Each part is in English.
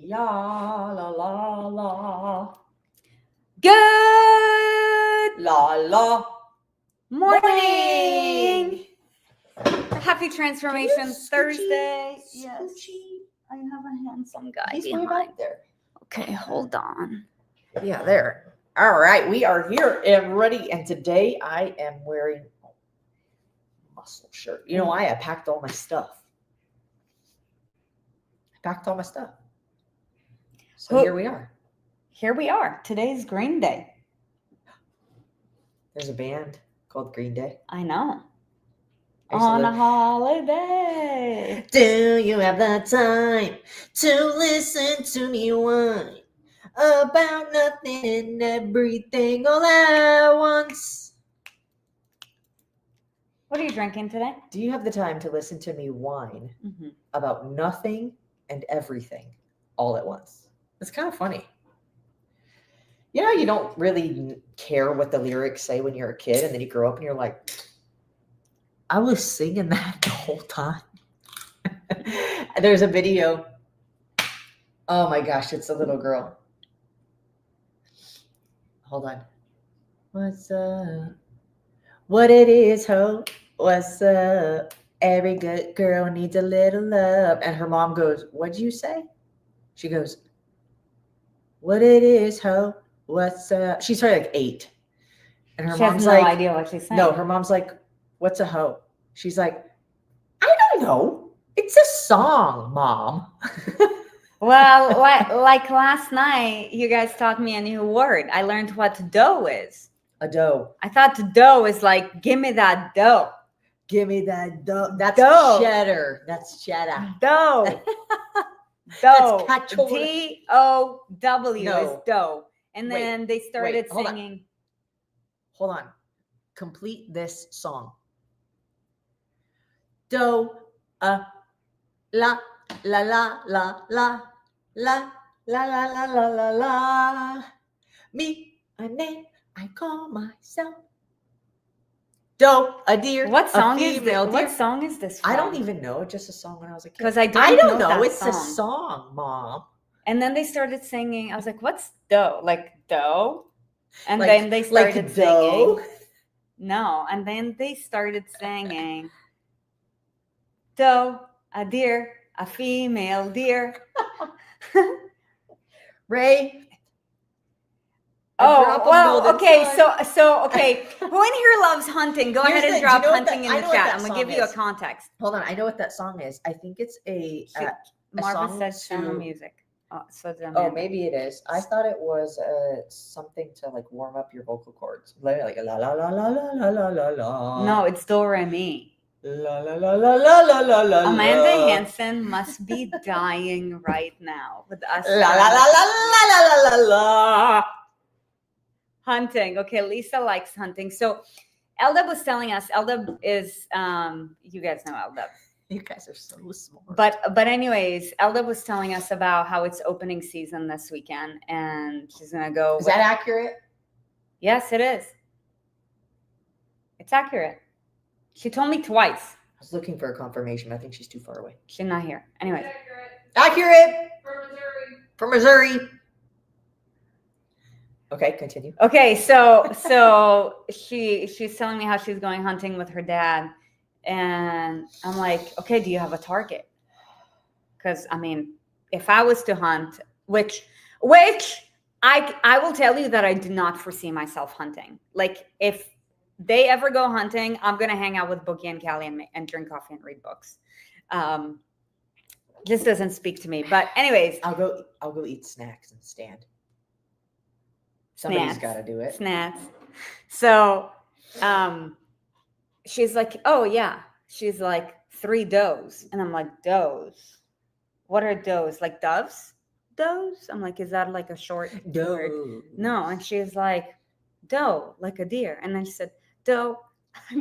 Ya la la la. Good La la. morning. Happy Transformation Scoochie, Thursday. Yes. Scoochie. I have a handsome guy He's way behind. back there. Okay, hold on. Yeah, there. All right, we are here and ready. And today I am wearing a muscle shirt. You know why? I packed all my stuff. So here we are. Here we are. Today's Green Day. There's a band called Green Day. I know. I used to On a live- holiday. Do you have the time to listen to me whine about nothing and everything all at once? What are you drinking today? Do you have the time to listen to me whine Mm-hmm. about nothing and everything all at once? It's kind of funny. You know, you don't really care what the lyrics say when you're a kid, and then you grow up and you're like, I was singing that the whole time. There's a video. Oh my gosh, it's a little girl. Hold on. What's up? What it is, ho? What's up? Every good girl needs a little love. And her mom goes, what'd you say? She goes, what it is, ho? What's up? She's probably like 8. And her She has mom's no like, idea what she's saying. no, her mom's like, what's a hoe? She's like, I don't know. It's a song, Mom. Well, like last night, you guys taught me a new word. I learned what dough is. A dough. I thought dough is like, give me that dough. Give me that dough. That's Dough. cheddar. That's cheddar. Dough. Dough. That's cachorro. D-O-W No. is dough. And Wait, then they started hold on. singing. Hold on. Complete this song. Do, la, la, la, la, la, la, la, la, la, la, la, la. Me, a name I call myself. Do, a deer. What song a is female this? deer. What song is this from? I don't even know. Just a song when I was a kid. 'Cause I don't don't know know. that It's a song. song, Mom. And then they started singing. I was like, what's dough? Like dough? And Like- then they started like singing. dough? No. And then they started singing. Doe, a deer, a female deer. Ray. Oh, drop of well, golden okay. sun. So, okay. Who in here loves hunting? Go Here's ahead and the- do you drop know what hunting that- in I the know what chat. that I'm gonna song give you a is. context. Hold on. I know what that song is. I think it's a Marva song said sound of to- music. Oh, so it's Oh, Amanda. maybe it is. I thought it was something to like warm up your vocal cords. Like la la la la la la la la la. No, it's Do Re Mi. La la la la la la la la. Amanda la. Hansen must be dying right now with us. La la la la la la la la la. Hunting. Okay, Lisa likes hunting. So Eldab was telling us, Eldab is you guys know Eldab. You guys are so smart. But anyways, Eldab was telling us about how it's opening season this weekend and she's gonna go. Is that accurate? Yes, it is. It's accurate. She told me twice. I was looking for a confirmation. I think she's too far away. She's not here. Anyways. Accurate. For Missouri. Okay, continue. Okay, so she's telling me how she's going hunting with her dad, and I'm like, okay, do you have a target? Because I mean, if I was to hunt, which I will tell you that I do not foresee myself hunting. Like if they ever go hunting, I'm gonna hang out with Boogie and Callie and drink coffee and read books. Just doesn't speak to me. But anyways, I'll go eat snacks and stand. Somebody's got to do it. Snacks. So, she's like, oh yeah. She's like 3 does, and I'm like, does. What are does? Like doves? Does? I'm like, is that like a short word? No. And she's like, doe, like a deer. And then she said, doe,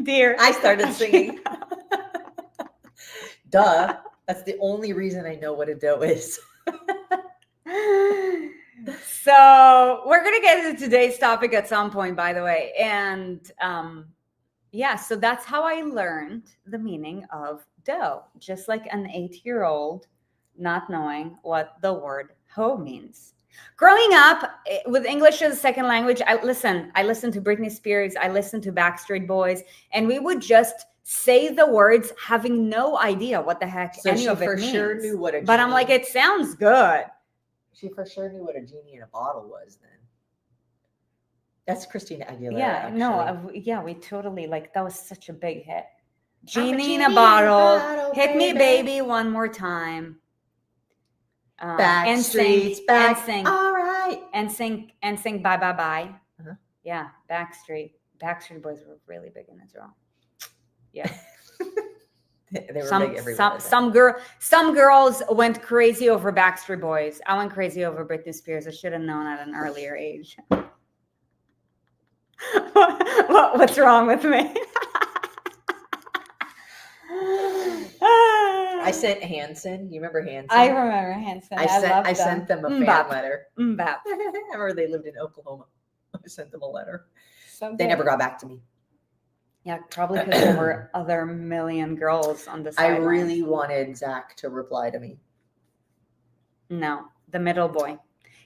deer. I started singing. Duh. That's the only reason I know what a doe is. So we're gonna get into today's topic at some point, by the way. And yeah, so that's how I learned the meaning of doe, just like an 8-year-old not knowing what the word Ho means. Growing up with English as a second language, I listened to Britney Spears, I listened to Backstreet Boys, and we would just say the words having no idea what the heck So any she of it for means. sure knew what a But I'm like, genie- it sounds good. She for sure knew what a genie in a bottle was then. That's Christina Aguilera. Yeah, actually. no, yeah, we totally like that was such a big hit. I'm a Genie in genie a in a bottle, bottle, hit me, baby. baby, one more time. And Backstreet's sing, back. and sing, All right. and sing, bye, bye, bye. Uh-huh. Yeah, Backstreet Boys were really big in Israel. Yeah, They were big everywhere. some girls went crazy over Backstreet Boys. I went crazy over Britney Spears. I should have known at an earlier age. What's wrong with me? I sent Hanson. You remember Hanson? I remember Hanson. I sent them a fan Mbap. letter. Mbap. I remember they lived in Oklahoma. I sent them a letter. So They good. never got back to me. Yeah, probably because there were other million girls on the I sideline. really wanted Zach to reply to me. No, the middle boy.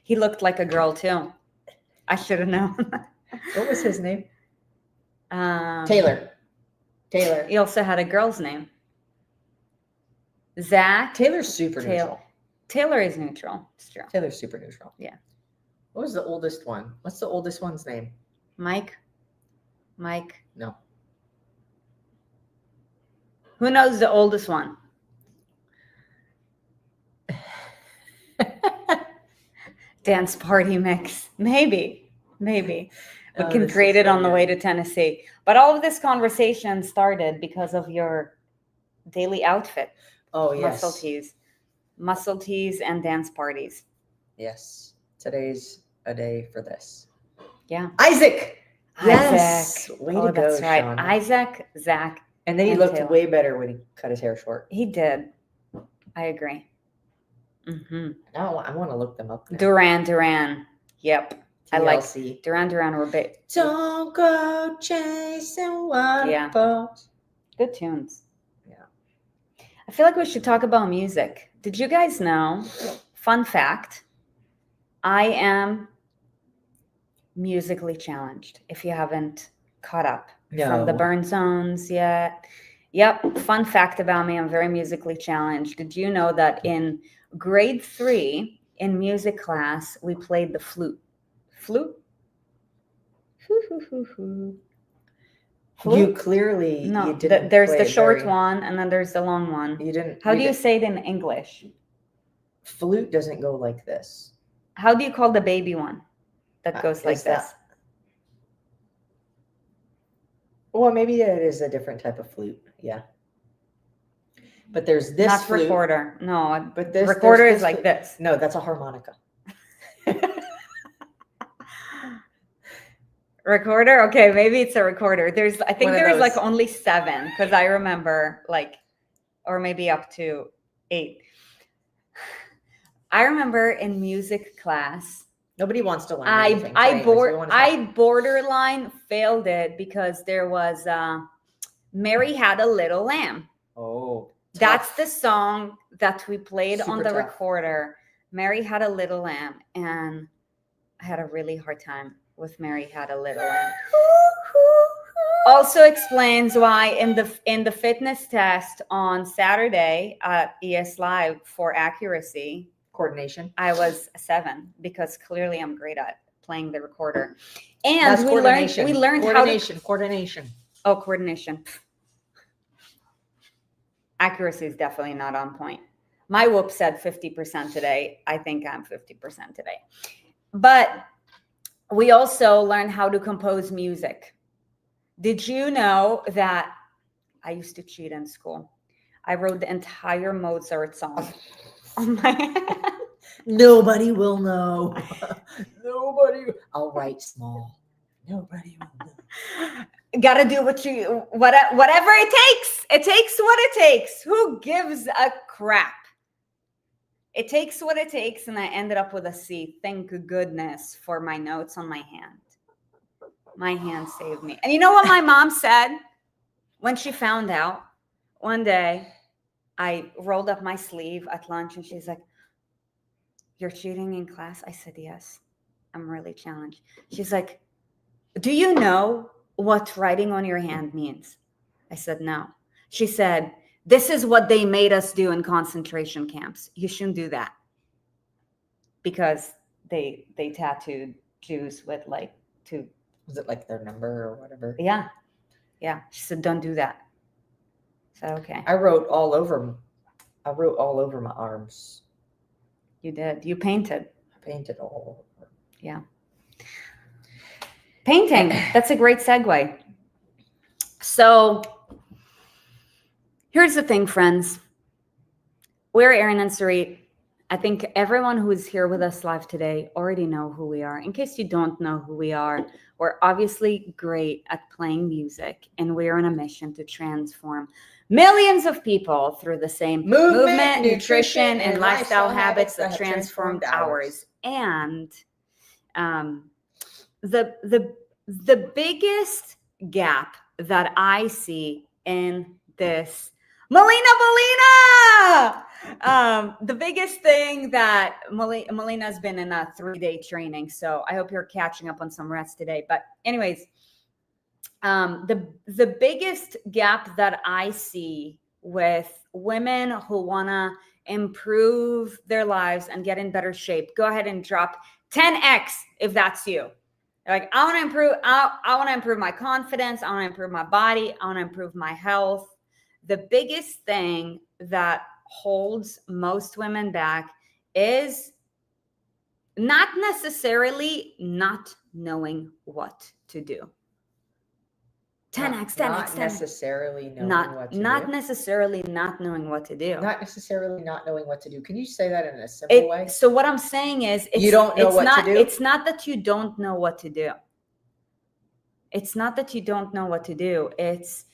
He looked like a girl too. I should have known. What was his name? Taylor. Taylor. He also had a girl's name. Zach. Taylor's super neutral. Taylor is neutral. It's true. Taylor's super neutral. Yeah. What was the oldest one? What's the oldest one's name? Mike. No. Who knows the oldest one? Dance party mix. Maybe. We Oh, can this create is it so on the good. way to Tennessee. But all of this conversation started because of your daily outfit. Oh, yes. Muscle tees and dance parties. Yes. Today's a day for this. Yeah. Isaac. Yes. Isaac. Way Oh, to go, that's right. Shauna. Isaac, Zach. And then he and looked Taylor. way better when he cut his hair short. He did. I agree. Now I want to look them up. now. Duran. Yep. I like TLC. Duran were big. Don't go chasing Yeah. waterfalls. Good tunes. Yeah. I feel like we should talk about music. Did you guys know? Fun fact. I am musically challenged. If you haven't caught up from the No. burn zones yet. Yep. Fun fact about me. I'm very musically challenged. Did you know that in grade 3 in music class, we played the flute? Flute? You Flute? clearly No, you didn't. there's play the it short very- one and then there's the long one. You didn't. How do you didn't- say it in English? Flute doesn't go like this. How do you call the baby one that goes like is that- this? Well, maybe it is a different type of flute. Yeah. But there's this Not flute. recorder. No, But this recorder there's is this like flute. this. No, that's a harmonica. Recorder? Okay, maybe it's a recorder. I think One of there's like those. only 7 because I remember or maybe up to 8. I remember in music class, Nobody wants to learn I anything. So anyways, we wanna talk- I borderline failed it because there was Mary Had a Little Lamb. Oh. That's tough. the song that we played on Super the tough. recorder. Mary Had a Little Lamb, and I had a really hard time with Mary Had a Little Lamb. Also explains why in the fitness test on Saturday at ES Live for accuracy, coordination. I was a 7 because clearly I'm great at playing the recorder. And That's we coordination. learned coordination. coordination. Accuracy is definitely not on point. My whoop said 50% today. I think I'm 50% today. But we also learned how to compose music. Did you know that I used to cheat in school? I wrote the entire Mozart song on my hand. Nobody will know. Nobody. I'll write small. Nobody will know. Gotta do whatever it takes. It takes what it takes. Who gives a crap? It takes what it takes, and I ended up with a C. Thank goodness for my notes on my hand. My hand saved me. And you know what my mom said when she found out? One day, I rolled up my sleeve at lunch, and she's like, you're cheating in class? I said, yes, I'm really challenged. She's like, do you know what writing on your hand means? I said, no. She said, this is what they made us do in concentration camps. You shouldn't do that. Because they tattooed Jews with like two. Was it like their number or whatever? Yeah. Yeah. She said, don't do that. So, okay. I wrote all over my arms. You did. You painted. I painted all over. Yeah. Painting. That's a great segue. So here's the thing, friends. We're Erin and Sarit. I think everyone who is here with us live today already know who we are. In case you don't know who we are, we're obviously great at playing music, and we're on a mission to transform millions of people through the same movement, nutrition, and lifestyle habits that transformed ours. And the biggest gap that I see in this, Melina! The biggest thing that Melina's been in a 3-day training, so I hope you're catching up on some rest today. But anyways, the biggest gap that I see with women who want to improve their lives and get in better shape, go ahead and drop 10x if that's you. Like, I want to improve. I want to improve my confidence. I want to improve my body. I want to improve my health. The biggest thing that holds most women back is not necessarily not knowing what to do. 10x. Not necessarily knowing what to do. Not necessarily not knowing what to do. Not necessarily not knowing what to do. Can you say that in a simple way? So what I'm saying is, you don't know what to do? It's not that you don't know what to do. It's not that you don't know what to do. It's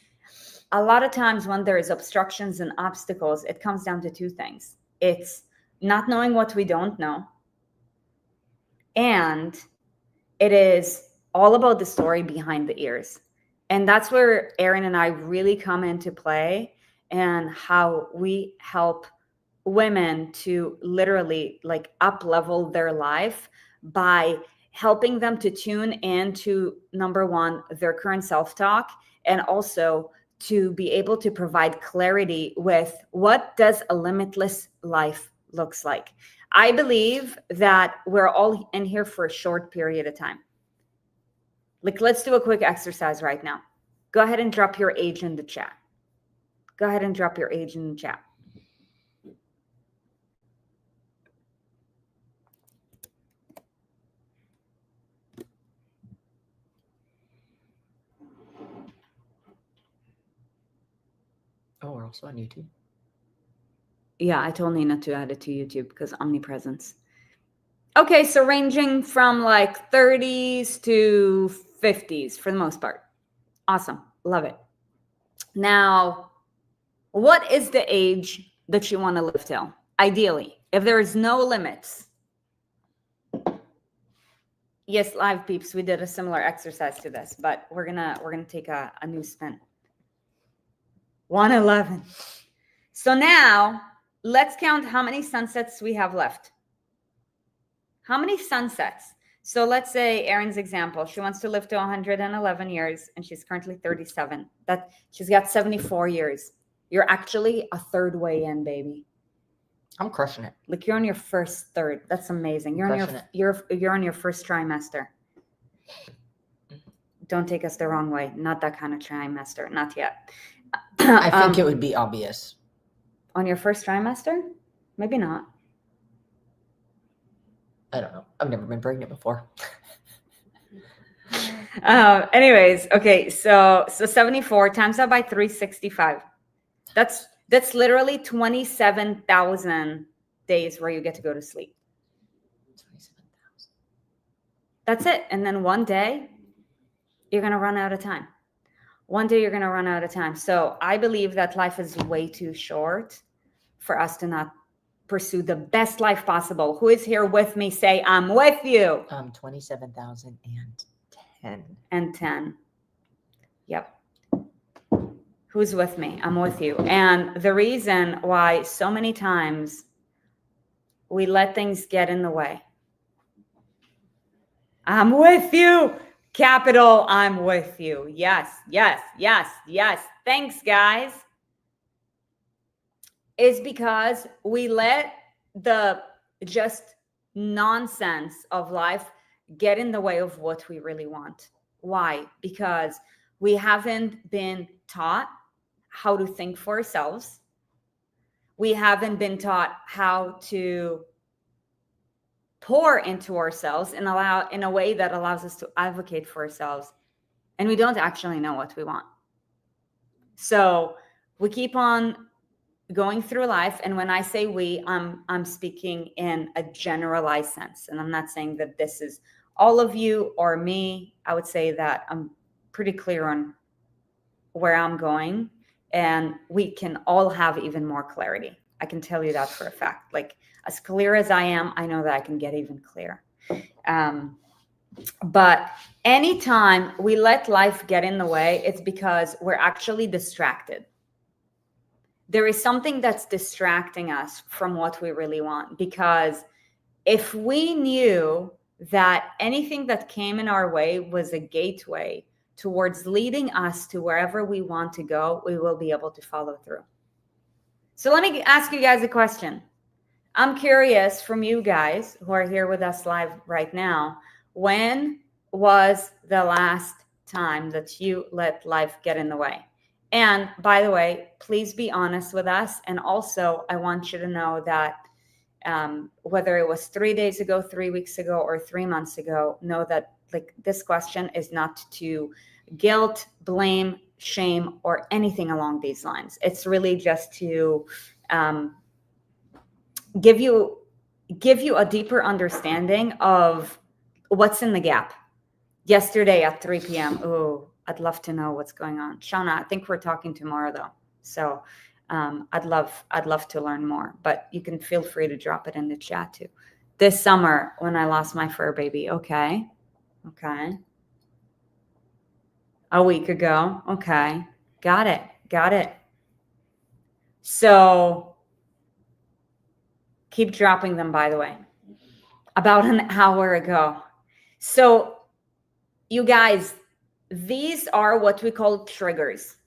a lot of times when there is obstructions and obstacles, it comes down to two things. It's not knowing what we don't know. And it is all about the story behind the ears. And that's where Erin and I really come into play, and how we help women to literally like up level their life by helping them to tune into, number one, their current self-talk, and also to be able to provide clarity with what does a limitless life looks like. I believe that we're all in here for a short period of time. Like, let's do a quick exercise right now. Go ahead and drop your age in the chat. Go ahead and drop your age in the chat. Oh, we're also on YouTube. Yeah, I told Nina to add it to YouTube because omnipresence. Okay, so ranging from like 30s to 50s for the most part. Awesome. Love it. Now, what is the age that you want to live till? Ideally, if there is no limits. Yes, live peeps, we did a similar exercise to this, but we're gonna take a new spin. 111. So now let's count how many sunsets we have left. How many sunsets? So let's say Erin's example, she wants to live to 111 years and she's currently 37. That she's got 74 years. You're actually a third way in, baby. I'm crushing it. Like, you're on your first third. That's amazing. You're on your first trimester. Don't take us the wrong way. Not that kind of trimester. Not yet. I think it would be obvious. On your first trimester? Maybe not. I don't know. I've never been pregnant before. Anyways, okay, so 74 times that by 365. That's literally 27,000 days where you get to go to sleep. 27,000. That's it. And then one day, you're going to run out of time. One day you're going to run out of time. So I believe that life is way too short for us to not pursue the best life possible. Who is here with me? Say, I'm with you. 27,010. And 10. Yep. Who's with me? I'm with you. And the reason why so many times we let things get in the way. I'm with you. Capital, I'm with you. Yes, yes, yes, yes. Thanks, guys. Is because we let the just nonsense of life get in the way of what we really want. Why? Because we haven't been taught how to think for ourselves. We haven't been taught how to pour into ourselves and allow in a way that allows us to advocate for ourselves. And we don't actually know what we want. So we keep on going through life. And when I say we, I'm speaking in a generalized sense. And I'm not saying that this is all of you or me. I would say that I'm pretty clear on where I'm going, and we can all have even more clarity. I can tell you that for a fact. Like, as clear as I am, I know that I can get even clearer. But anytime we let life get in the way, it's because we're actually distracted. There is something that's distracting us from what we really want. Because if we knew that anything that came in our way was a gateway towards leading us to wherever we want to go, we will be able to follow through. So let me ask you guys a question. I'm curious from you guys who are here with us live right now, when was the last time that you let life get in the way? And by the way, please be honest with us. And also, I want you to know that whether it was 3 days ago, 3 weeks ago, or 3 months ago, know that like this question is not to guilt, blame, shame, or anything along these lines. It's really just to give you a deeper understanding of what's in the gap. Yesterday at 3 p.m. Oh, I'd love to know what's going on. Shauna, I think we're talking tomorrow though. So I'd love to learn more, but you can feel free to drop it in the chat too. This summer when I lost my fur baby. Okay. A week ago. Okay. Got it. So keep dropping them, by the way. About an hour ago. So you guys, these are what we call triggers.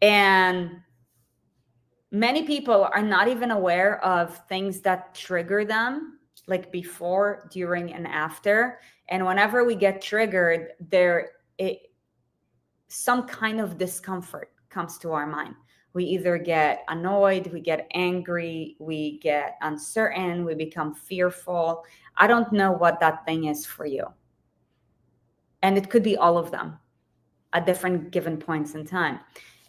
And many people are not even aware of things that trigger them, like before, during, and after. And whenever we get triggered, some kind of discomfort comes to our mind. We either get annoyed, we get angry, we get uncertain, we become fearful. I don't know what that thing is for you. And it could be all of them at different given points in time.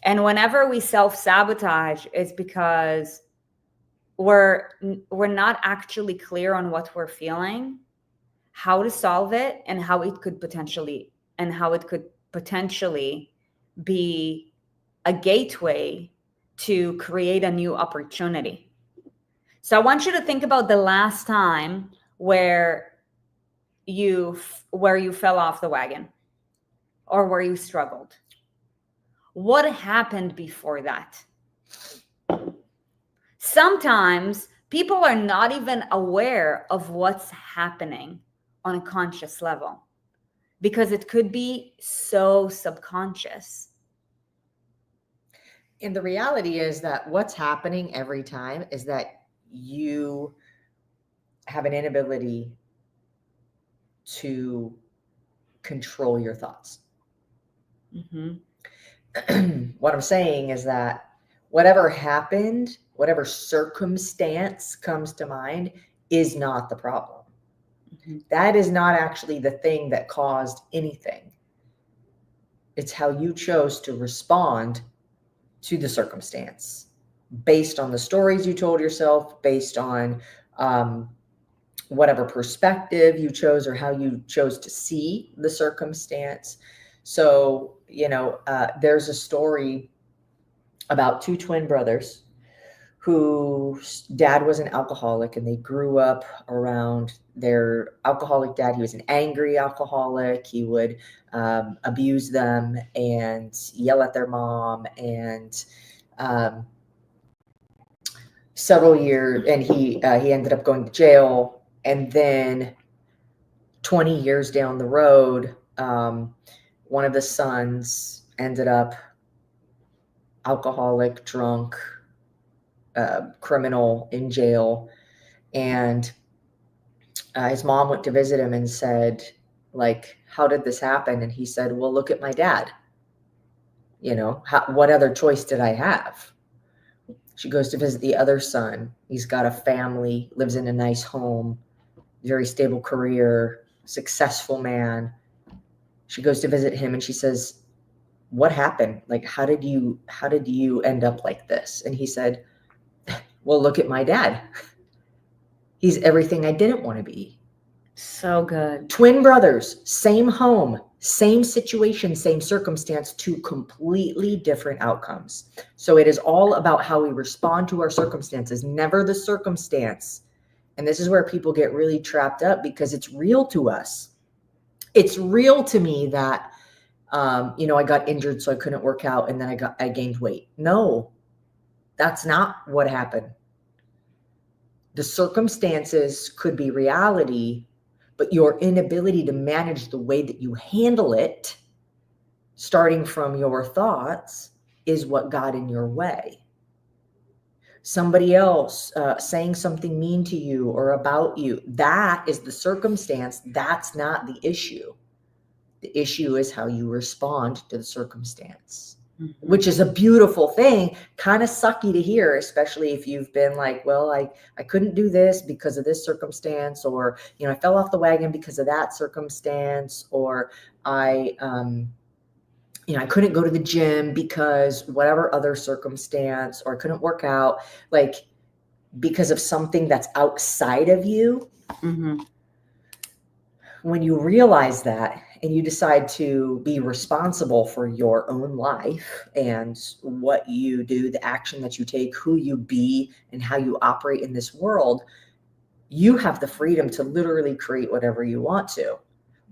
And whenever we self-sabotage, it's because we're not actually clear on what we're feeling, how to solve it, and how it could potentially be a gateway to create a new opportunity. So I want you to think about the last time where you fell off the wagon or where you struggled. What happened before that? Sometimes people are not even aware of what's happening on a conscious level because it could be so subconscious. And the reality is that what's happening every time is that you have an inability to control your thoughts. Mm-hmm. What I'm saying is that whatever happened, whatever circumstance comes to mind is not the problem. Mm-hmm. That is not actually the thing that caused anything. It's how you chose to respond to the circumstance based on the stories you told yourself, based on whatever perspective you chose or how you chose to see the circumstance. So, there's a story about two twin brothers whose dad was an alcoholic, and they grew up around their alcoholic dad. He was an angry alcoholic. He would abuse them and yell at their mom. And several years, and he ended up going to jail. And then 20 years down the road, one of the sons ended up alcoholic, drunk, criminal in jail. And his mom went to visit him and said, like, how did this happen? And he said, well, look at my dad. You know, what other choice did I have? She goes to visit the other son. He's got a family, lives in a nice home, very stable career, successful man. She goes to visit him and she says, what happened? Like, how did you end up like this? And he said, well, look at my dad. He's everything I didn't want to be. So good. Twin brothers, same home, same situation, same circumstance, two completely different outcomes. So it is all about how we respond to our circumstances, never the circumstance. And this is where people get really trapped up because it's real to us. It's real to me that, I got injured, so I couldn't work out, and then I gained weight. No, that's not what happened. The circumstances could be reality, but your inability to manage the way that you handle it, starting from your thoughts, is what got in your way. Somebody else saying something mean to you or about you, that is the circumstance. That's not the issue. The issue is how you respond to the circumstance, which is a beautiful thing. Kind of sucky to hear, especially if you've been like, well, I couldn't do this because of this circumstance, or, I fell off the wagon because of that circumstance, or I couldn't go to the gym because whatever other circumstance, or I couldn't work out, like, because of something that's outside of you. Mm-hmm. When you realize that and you decide to be responsible for your own life and what you do, the action that you take, who you be, and how you operate in this world, you have the freedom to literally create whatever you want to,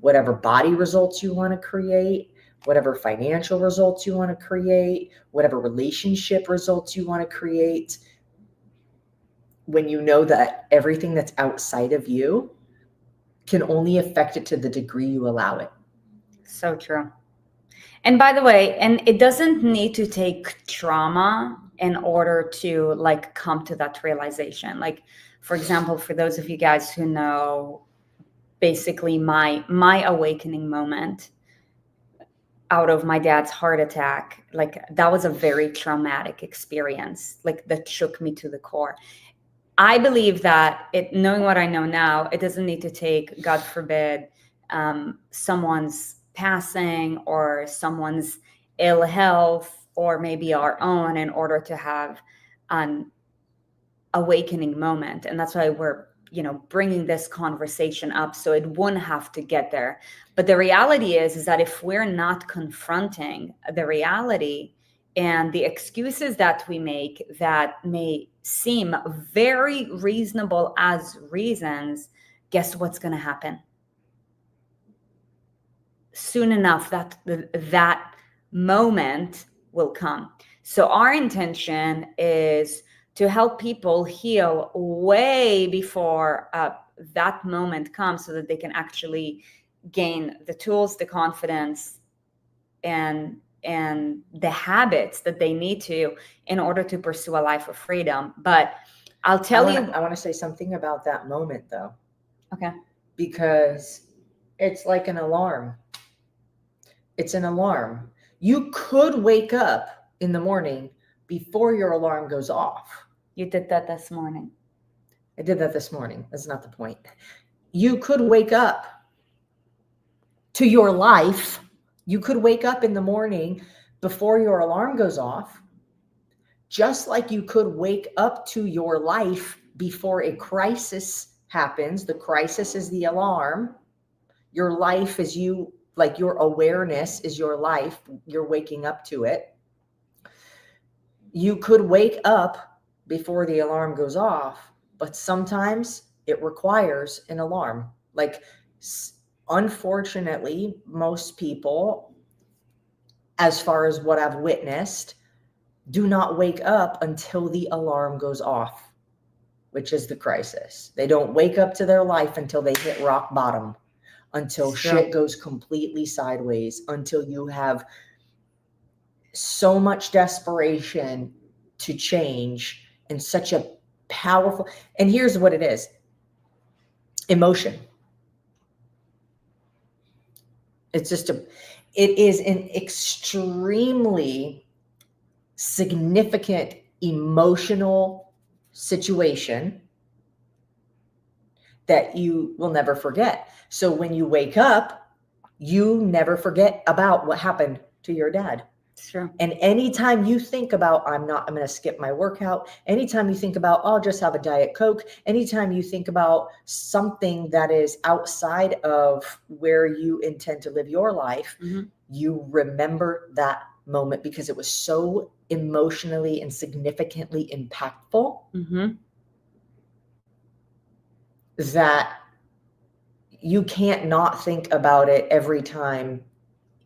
whatever body results you want to create, whatever financial results you want to create, whatever relationship results you want to create. When you know that everything that's outside of you can only affect it to the degree you allow it. So true. And by the way, and it doesn't need to take trauma in order to like come to that realization. Like, for example, for those of you guys who know, basically my awakening moment out of my dad's heart attack, like that was a very traumatic experience, like that shook me to the core. I believe that knowing what I know now, it doesn't need to take, God forbid, someone's passing or someone's ill health or maybe our own in order to have an awakening moment. And that's why we're, bringing this conversation up so it wouldn't have to get there. But the reality is that if we're not confronting the reality and the excuses that we make that may seem very reasonable as reasons, guess what's going to happen? Soon enough, that moment will come. So our intention is to help people heal way before that moment comes, so that they can actually gain the tools, the confidence, and the habits that they need to in order to pursue a life of freedom. But I'll tell you, I want to say something about that moment though. Okay. Because it's like an alarm. It's an alarm. You could wake up in the morning before your alarm goes off. You did that this morning. I did that this morning. That's not the point. You could wake up to your life. You could wake up in the morning before your alarm goes off, just like you could wake up to your life before a crisis happens. The crisis is the alarm. Your life is you, like your awareness is your life. You're waking up to it. You could wake up before the alarm goes off, but sometimes it requires an alarm. Like, unfortunately, most people, as far as what I've witnessed, do not wake up until the alarm goes off. which is the crisis. They don't wake up to their life until they hit rock bottom, until shit goes completely sideways, until you have so much desperation to change and such a powerful, and here's what it is: emotion. It's just it is an extremely significant emotional situation that you will never forget. So when you wake up, you never forget about what happened to your dad. Sure. And anytime you think about, I'm going to skip my workout, anytime you think about, I'll just have a Diet Coke, anytime you think about something that is outside of where you intend to live your life, you remember that moment because it was so emotionally and significantly impactful that you can't not think about it every time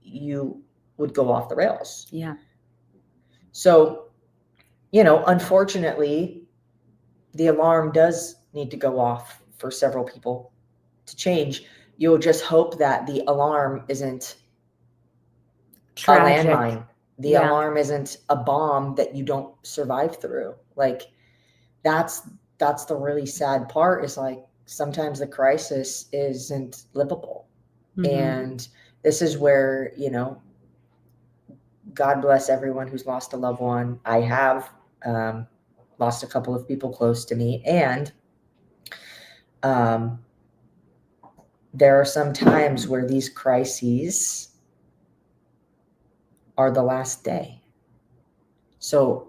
you would go off the rails. Yeah. So, unfortunately, the alarm does need to go off for several people to change. You'll just hope that the alarm isn't Tragic. a landmine. The alarm isn't a bomb that you don't survive through. Like, that's the really sad part, is like sometimes the crisis isn't livable. And this is where, God bless everyone who's lost a loved one. I have lost a couple of people close to me. And there are some times where these crises are the last day. So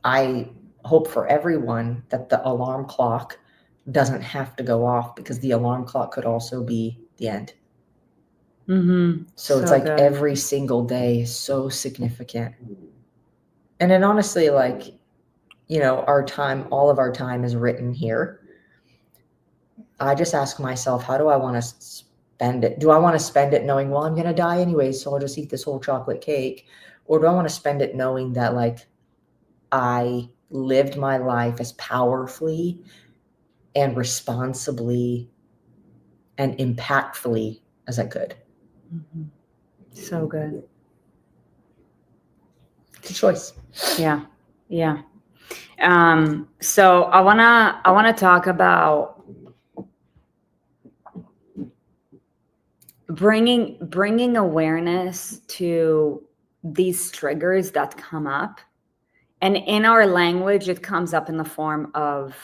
I hope for everyone that the alarm clock doesn't have to go off, because the alarm clock could also be the end. So it's like good. Every single day is so significant. And then honestly, like, our time, all of our time is written here. I just ask myself, how do I want to spend it? Do I want to spend it knowing, well, I'm going to die anyway, so I'll just eat this whole chocolate cake? Or do I want to spend it knowing that, like, I lived my life as powerfully and responsibly and impactfully as I could? So good. It's a choice. Yeah. So I wanna talk about bringing awareness to these triggers that come up, and in our language, it comes up in the form of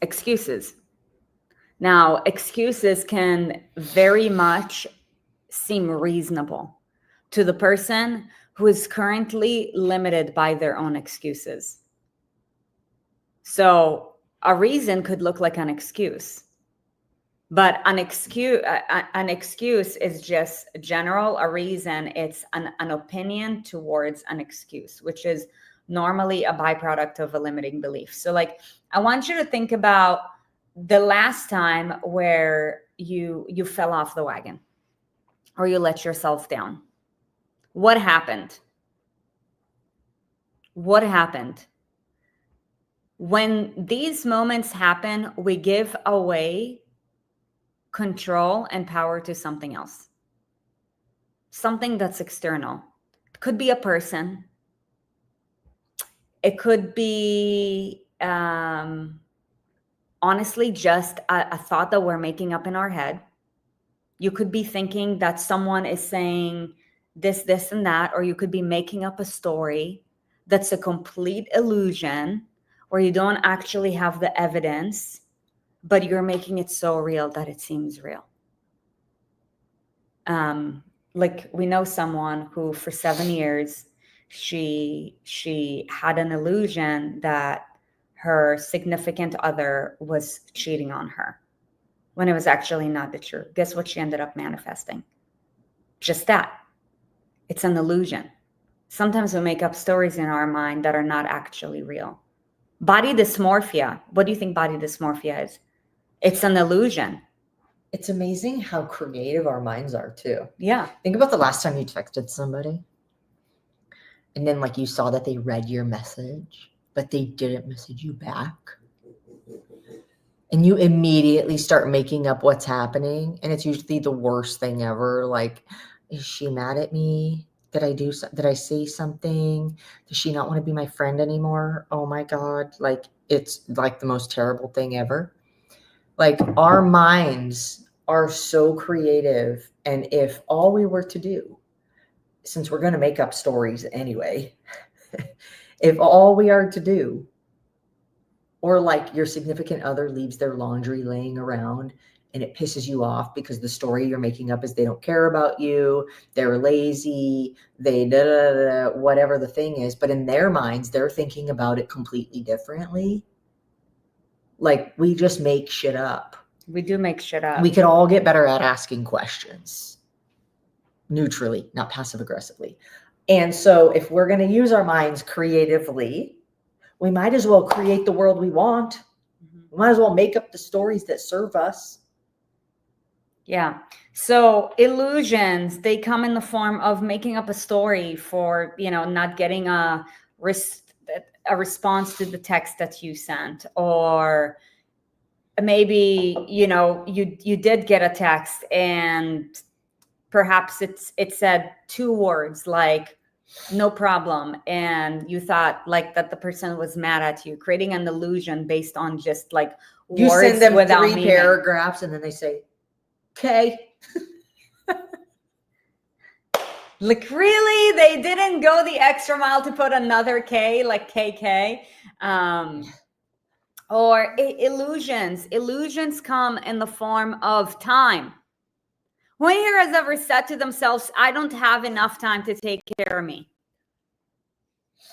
excuses. Now, excuses can very much seem reasonable to the person who is currently limited by their own excuses. So a reason could look like an excuse, but an excuse is just general. A reason, it's an opinion towards an excuse, which is normally a byproduct of a limiting belief. So, like, I want you to think about the last time where you fell off the wagon or you let yourself down. What happened? What happened? When these moments happen, we give away control and power to something else, something that's external. It could be a person. It could be honestly just a thought that we're making up in our head. You could be thinking that someone is saying this, and that, or you could be making up a story that's a complete illusion, where you don't actually have the evidence, but you're making it so real that it seems real. Like, we know someone who for 7 years, she had an illusion that her significant other was cheating on her, when it was actually not the truth. Guess what she ended up manifesting? Just that. It's an illusion. Sometimes we make up stories in our mind that are not actually real. Body dysmorphia. What do you think body dysmorphia is? It's an illusion. It's amazing how creative our minds are too. Yeah. Think about the last time you texted somebody. and then like you saw that they read your message, but they didn't message you back. And you immediately start making up what's happening. And it's usually the worst thing ever. Like, is she mad at me? Did I say something? Does she not want to be my friend anymore? Oh my God. Like, it's like the most terrible thing ever. Like, our minds are so creative. And if all we were to do, since we're going to make up stories anyway, if all we are to do, or like your significant other leaves their laundry laying around and it pisses you off because the story you're making up is they don't care about you, they're lazy, they whatever the thing is, but in their minds, they're thinking about it completely differently. Like, we just make shit up. We do make shit up. We could all get better at asking questions neutrally, not passive aggressively. And so if we're going to use our minds creatively, we might as well create the world we want. We might as well make up the stories that serve us. Yeah. So illusions, they come in the form of making up a story for, not getting a response to the text that you sent, or maybe, you did get a text and perhaps it said 2 words like no problem, and you thought like that the person was mad at you, creating an illusion based on just like you words send them without 3 meaning. paragraphs and then they say, okay. Like, really? They didn't go the extra mile to put another K, like KK? Or illusions come in the form of time. Who here has ever said to themselves, I don't have enough time to take care of me?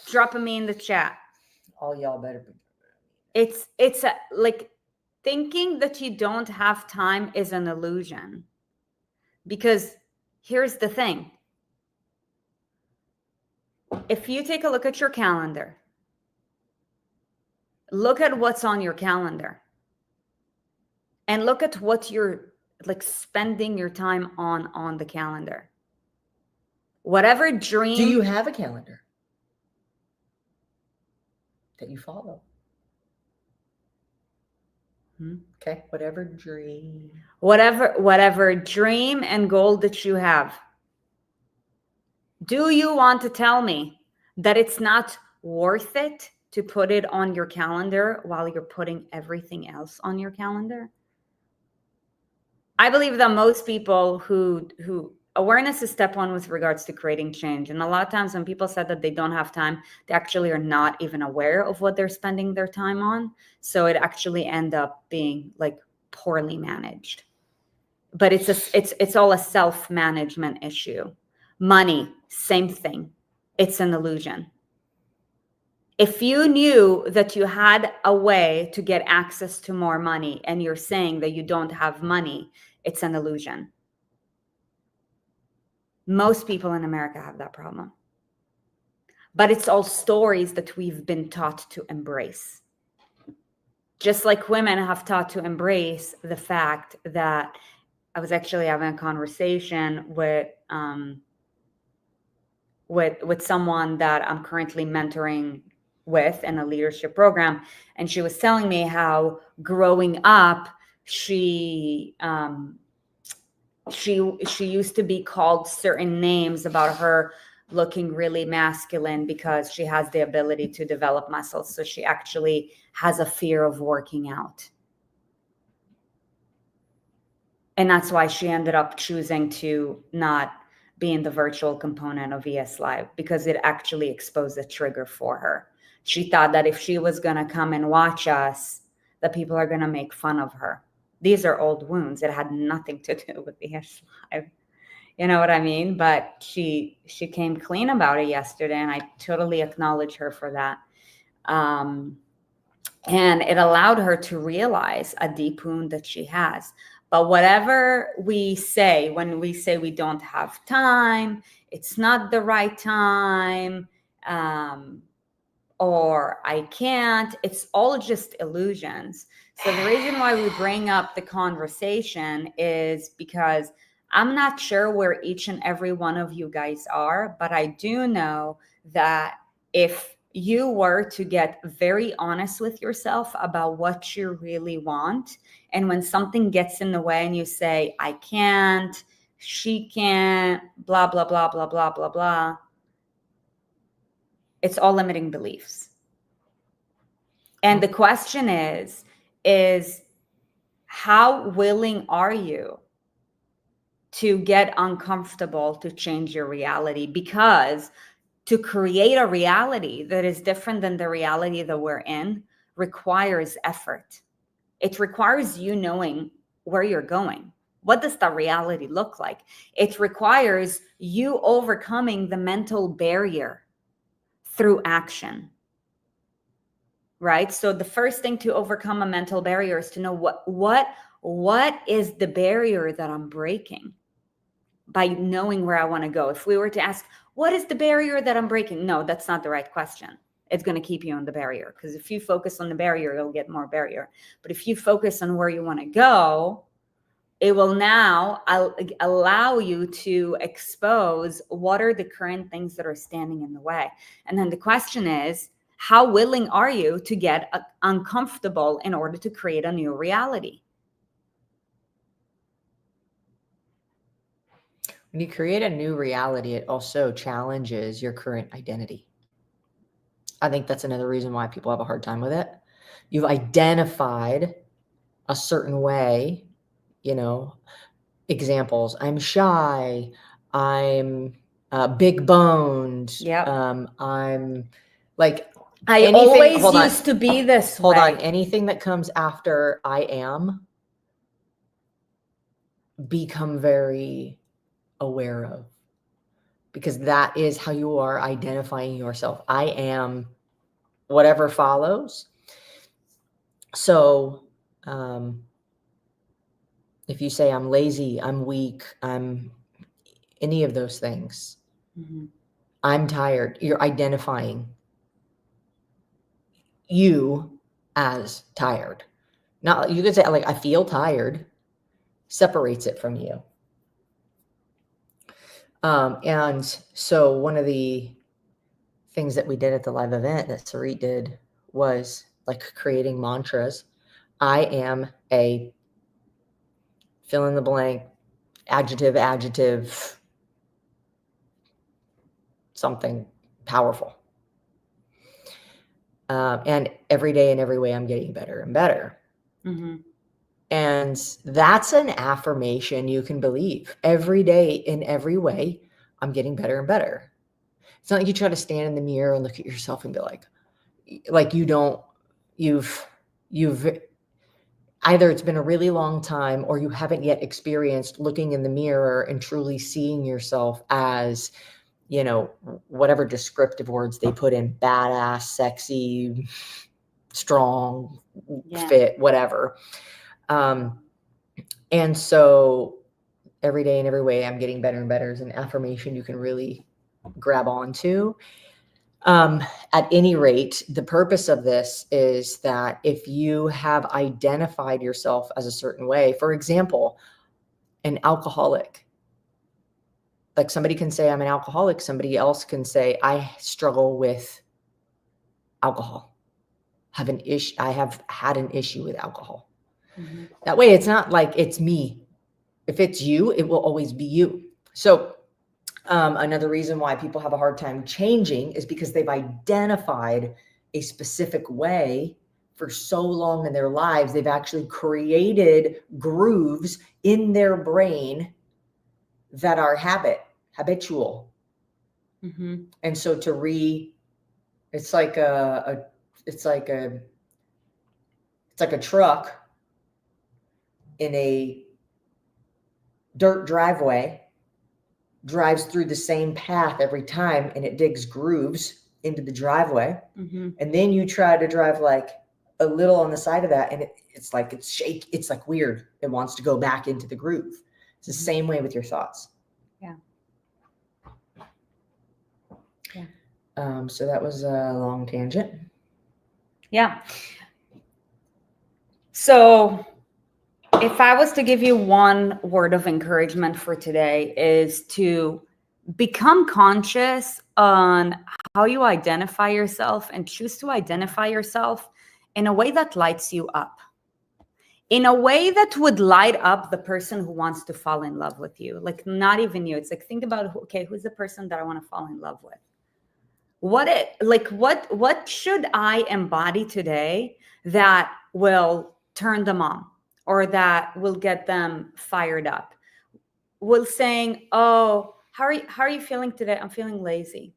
Drop me in the chat. All y'all better be. It's like thinking that you don't have time is an illusion. Because here's the thing. If you take a look at your calendar, look at what's on your calendar, and look at what you're like spending your time on the calendar. Whatever dream. Do you have a calendar that you follow? Okay, whatever dream. Whatever dream and goal that you have. Do you want to tell me that it's not worth it to put it on your calendar while you're putting everything else on your calendar? I believe that most people who awareness is step 1 with regards to creating change. And a lot of times when people said that they don't have time, they actually are not even aware of what they're spending their time on. So it actually end up being like poorly managed. But it's all a self-management issue. Money, same thing. It's an illusion. If you knew that you had a way to get access to more money and you're saying that you don't have money, it's an illusion. Most people in America have that problem. But it's all stories that we've been taught to embrace. Just like women have taught to embrace the fact that I was actually having a conversation with someone that I'm currently mentoring with in a leadership program, and she was telling me how growing up she used to be called certain names about her looking really masculine because she has the ability to develop muscles. So she actually has a fear of working out. And that's why she ended up choosing to not be in the virtual component of ES Live, because it actually exposed a trigger for her. She thought that if she was going to come and watch us, that people are going to make fun of her. These are old wounds. It had nothing to do with ES Live. You know what I mean? But she came clean about it yesterday, and I totally acknowledge her for that. And it allowed her to realize a deep wound that she has. But whatever we say, when we say we don't have time, it's not the right time, or I can't, it's all just illusions. So the reason why we bring up the conversation is because I'm not sure where each and every one of you guys are, but I do know that if you were to get very honest with yourself about what you really want, and when something gets in the way and you say, I can't, she can't, blah, blah, blah, blah, blah, blah, blah, it's all limiting beliefs. And the question is how willing are you to get uncomfortable to change your reality? Because to create a reality that is different than the reality that we're in requires effort. It requires you knowing where you're going. What does that reality look like? It requires you overcoming the mental barrier through action. Right? So the first thing to overcome a mental barrier is to know what is the barrier that I'm breaking by knowing where I want to go. If we were to ask, what is the barrier that I'm breaking? No, that's not the right question. It's going to keep you on the barrier, because if you focus on the barrier, you'll get more barrier. But if you focus on where you want to go, it will now allow you to expose what are the current things that are standing in the way. And then the question is, how willing are you to get uncomfortable in order to create a new reality? When you create a new reality, it also challenges your current identity. I think that's another reason why people have a hard time with it. You've identified a certain way, examples. I'm shy. I'm big boned. Yep. I'm like, I always used to be this way. Hold on. Anything that comes after I am, become very aware of, because that is how you are identifying yourself. I am whatever follows. So if you say I'm lazy, I'm weak, I'm any of those things, I'm tired, you're identifying you as tired. Now you could say like, I feel tired, separates it from you. And so one of the things that we did at the live event that Sarit did was like creating mantras. I am a fill in the blank, adjective, something powerful. And every day in every way, I'm getting better and better. And that's an affirmation you can believe. Every day in every way, I'm getting better and better. It's not like you try to stand in the mirror and look at yourself and be like you've either it's been a really long time or you haven't yet experienced looking in the mirror and truly seeing yourself as, whatever descriptive words they put in, badass, sexy, strong, fit, whatever. And so every day in every way, I'm getting better and better is an affirmation you can really grab onto. At any rate, the purpose of this is that if you have identified yourself as a certain way, for example, an alcoholic, like somebody can say I'm an alcoholic, somebody else can say I struggle with alcohol, I have had an issue with alcohol. That way it's not like it's me. If it's you, it will always be you. So another reason why people have a hard time changing is because they've identified a specific way for so long in their lives. They've actually created grooves in their brain that are habitual. And so it's like a truck in a dirt driveway, drives through the same path every time, and it digs grooves into the driveway. And then you try to drive like a little on the side of that, and it's like it's like weird. It wants to go back into the groove. It's the same way with your thoughts. So that was a long tangent. So if I was to give you one word of encouragement for today, is to become conscious on how you identify yourself and choose to identify yourself in a way that lights you up, in a way that would light up the person who wants to fall in love with you. Like, not even you. It's like, think about, okay, who's the person that I want to fall in love with? What should I embody today that will turn them on, or that will get them fired up? Will saying, oh, how are you feeling today? I'm feeling lazy.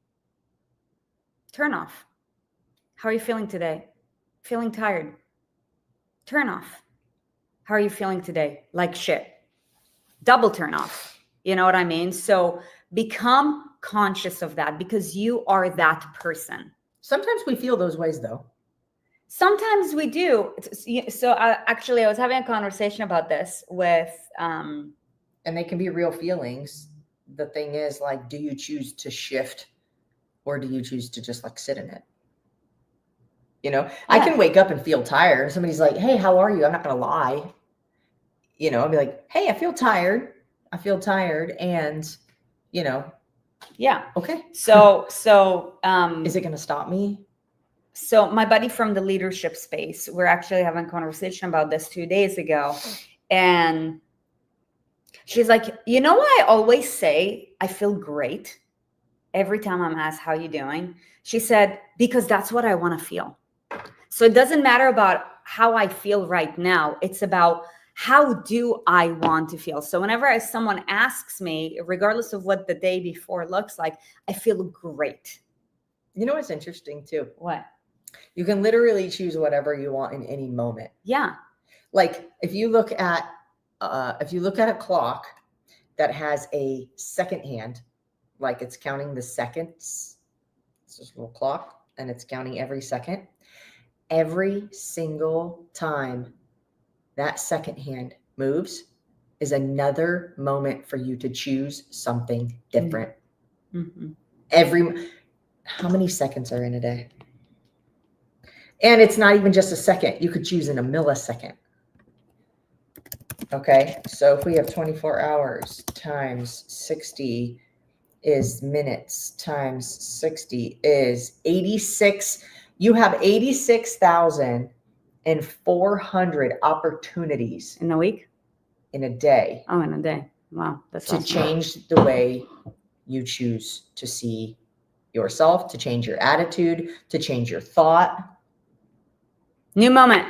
Turn off. How are you feeling today? Feeling tired. Turn off. How are you feeling today? Like shit. Double turn off. You know what I mean? So become conscious of that, because you are that person. Sometimes we feel those ways, though. Sometimes we do. So actually, I was having a conversation about this with and they can be real feelings. The thing is, like, do you choose to shift, or do you choose to just like sit in it? You know, I can wake up and feel tired. Somebody's like, hey, how are you? I'm not going to lie. You know, I'll be like, hey, I feel tired. And, you know, yeah. Okay. So is it going to stop me? So my buddy from the leadership space, we're actually having a conversation about this 2 days ago. And she's like, you know why I always say I feel great every time I'm asked, how you doing? She said, because that's what I want to feel. So it doesn't matter about how I feel right now. It's about how do I want to feel. So whenever someone asks me, regardless of what the day before looks like, I feel great. You know what's interesting too? What? You can literally choose whatever you want in any moment. Yeah. Like if you look at a clock that has a second hand, like it's counting the seconds. It's just a little clock and it's counting every second. Every single time that second hand moves is another moment for you to choose something different. Mm-hmm. How many seconds are in a day? And it's not even just a second. You could choose in a millisecond. Okay, so if we have 24 hours times 60 is minutes times 60 is 86. You have 86,400 opportunities in a week, in a day. Oh, in a day. Wow, that's to awesome. Change the way you choose to see yourself, to change your attitude, to change your thought. New moment.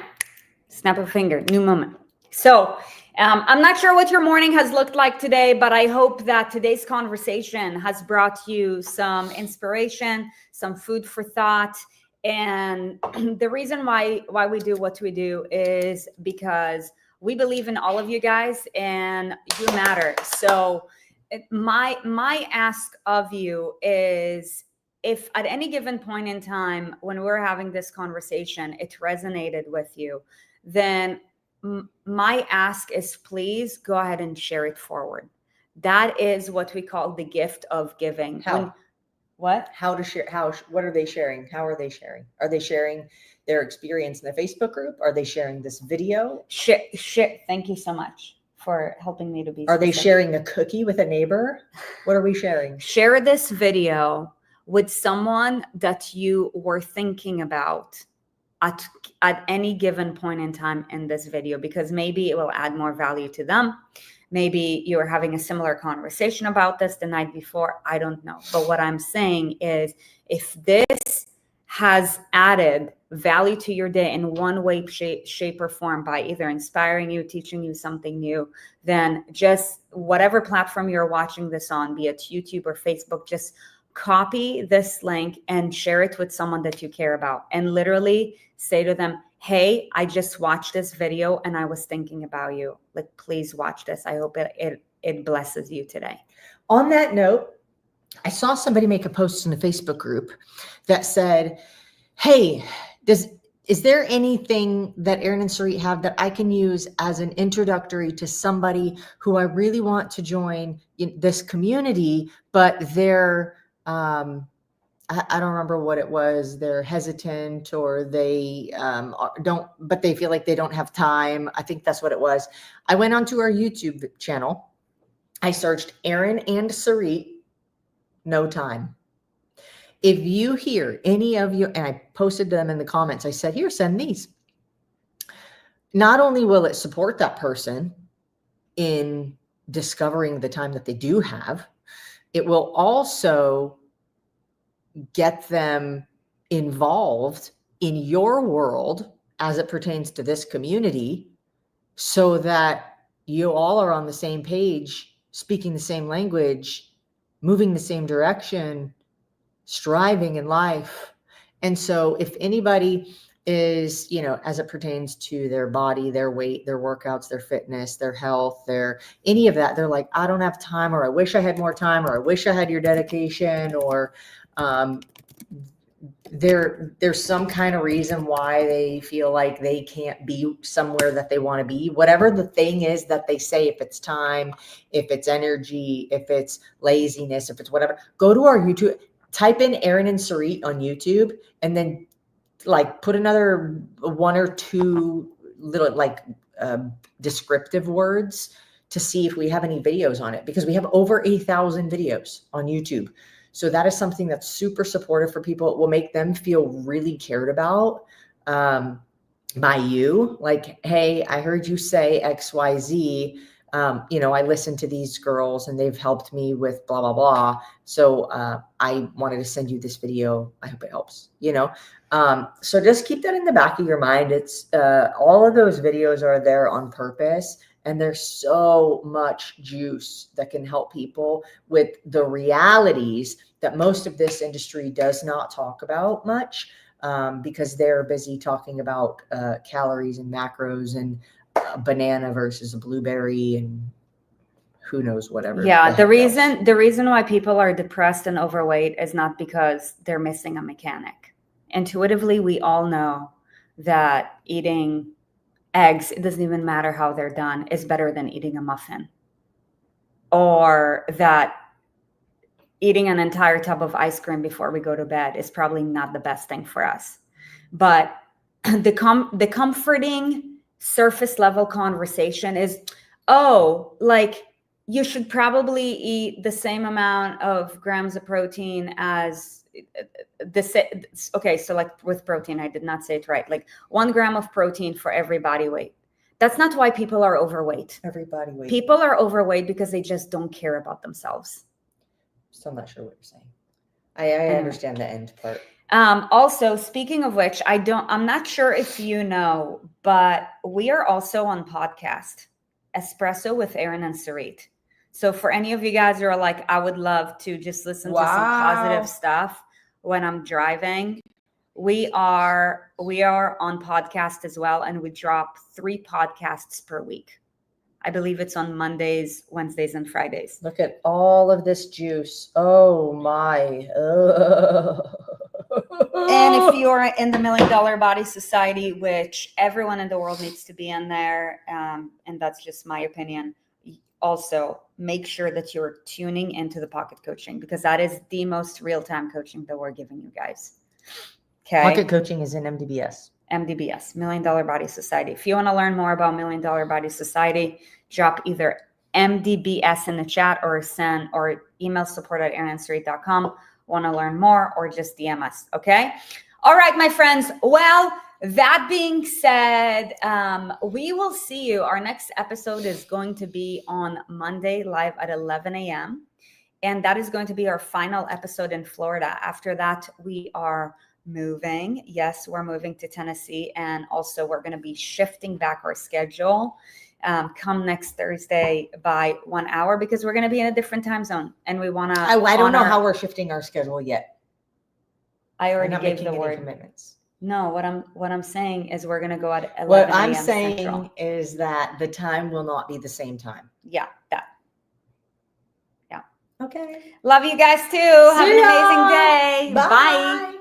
Snap a finger. New moment. So I'm not sure what your morning has looked like today, but I hope that today's conversation has brought you some inspiration, some food for thought. And the reason why we do what we do is because we believe in all of you guys and you matter. So my ask of you is, if at any given point in time when we're having this conversation, it resonated with you, then my ask is, please go ahead and share it forward. That is what we call the gift of giving. How? What? How to share? What are they sharing? How are they sharing? Are they sharing their experience in the Facebook group? Are they sharing this video? Share. Thank you so much for helping me to be. Are they sharing a cookie with a neighbor? What are we sharing? Share this video with someone that you were thinking about at any given point in time in this video, because maybe it will add more value to them. Maybe you're having a similar conversation about this the night before. I don't know. But what I'm saying is, if this has added value to your day in one way, shape, or form, by either inspiring you, teaching you something new, then just whatever platform you're watching this on, be it YouTube or Facebook, just copy this link and share it with someone that you care about, and literally say to them, hey, I just watched this video and I was thinking about you. Like, please watch this. I hope it blesses you today. On that note, I saw somebody make a post in the Facebook group that said, hey, is there anything that Erin and Sarit have that I can use as an introductory to somebody who I really want to join in this community, but they're I don't remember what it was. They're hesitant, or they don't, but they feel like they don't have time. I think that's what it was. I went onto our YouTube channel. I searched Erin and Sarit, no time. If you hear any of you, and I posted them in the comments, I said, here, send these. Not only will it support that person in discovering the time that they do have, it will also get them involved in your world as it pertains to this community, so that you all are on the same page, speaking the same language, moving the same direction, striving in life. And so if anybody is, as it pertains to their body, their weight, their workouts, their fitness, their health, their any of that, they're like, I don't have time, or I wish I had more time, or I wish I had your dedication, or there's some kind of reason why they feel like they can't be somewhere that they want to be. Whatever the thing is that they say, if it's time, if it's energy, if it's laziness, if it's whatever, go to our YouTube, type in Erin and Sarit on YouTube, and then like put another one or two little descriptive words to see if we have any videos on it, because we have over 8,000 videos on YouTube. So that is something that's super supportive for people. It will make them feel really cared about by you. Like, hey, I heard you say XYZ. I listened to these girls and they've helped me with blah, blah, blah. So I wanted to send you this video. I hope it helps, So just keep that in the back of your mind. It's all of those videos are there on purpose. And there's so much juice that can help people with the realities that most of this industry does not talk about much, because they're busy talking about calories and macros and banana versus a blueberry and who knows whatever. Yeah, the reason why people are depressed and overweight is not because they're missing a mechanic. Intuitively, we all know that eating eggs, it doesn't even matter how they're done, is better than eating a muffin. Or that eating an entire tub of ice cream before we go to bed is probably not the best thing for us. But the comforting surface level conversation is, you should probably eat the same amount of grams of protein as okay, so like with protein, I did not say it right. Like 1 gram of protein for every body weight. That's not why people are overweight. Every body weight. People are overweight because they just don't care about themselves. Still not sure what you're saying. I understand the end part. Also, speaking of which, I'm not sure if you know, but we are also on podcast, Espresso with Erin and Sarit. So for any of you guys who are like, I would love to just listen to some positive stuff when I'm driving, we are on podcast as well. And we drop 3 podcasts per week. I believe it's on Mondays, Wednesdays, and Fridays. Look at all of this juice. Oh my. And if you're in the $1 Million Body Society, which everyone in the world needs to be in there, and that's just my opinion, also make sure that you're tuning into the Pocket Coaching, because that is the most real-time coaching that we're giving you guys. Okay. Pocket Coaching is in MDBS. MDBS, $1 Million Body Society. If you want to learn more about $1 Million Body Society, drop either MDBS in the chat or email support@erinandsarit.com. Want to learn more, or just DM us. Okay. All right, my friends. Well, that being said, we will see you. Our next episode is going to be on Monday live at 11 a.m. And that is going to be our final episode in Florida. After that, we are moving. Yes, we're moving to Tennessee. And also we're going to be shifting back our schedule come next Thursday by 1 hour, because we're going to be in a different time zone. And we want to... I don't know how we're shifting our schedule yet. I already gave the word. Commitments. No, what I'm saying is we're going to go at 11 What a.m. I'm saying Central. is that the time will not be the same time. Yeah, that. Okay. Love you guys too. Have an amazing day. Bye. Bye.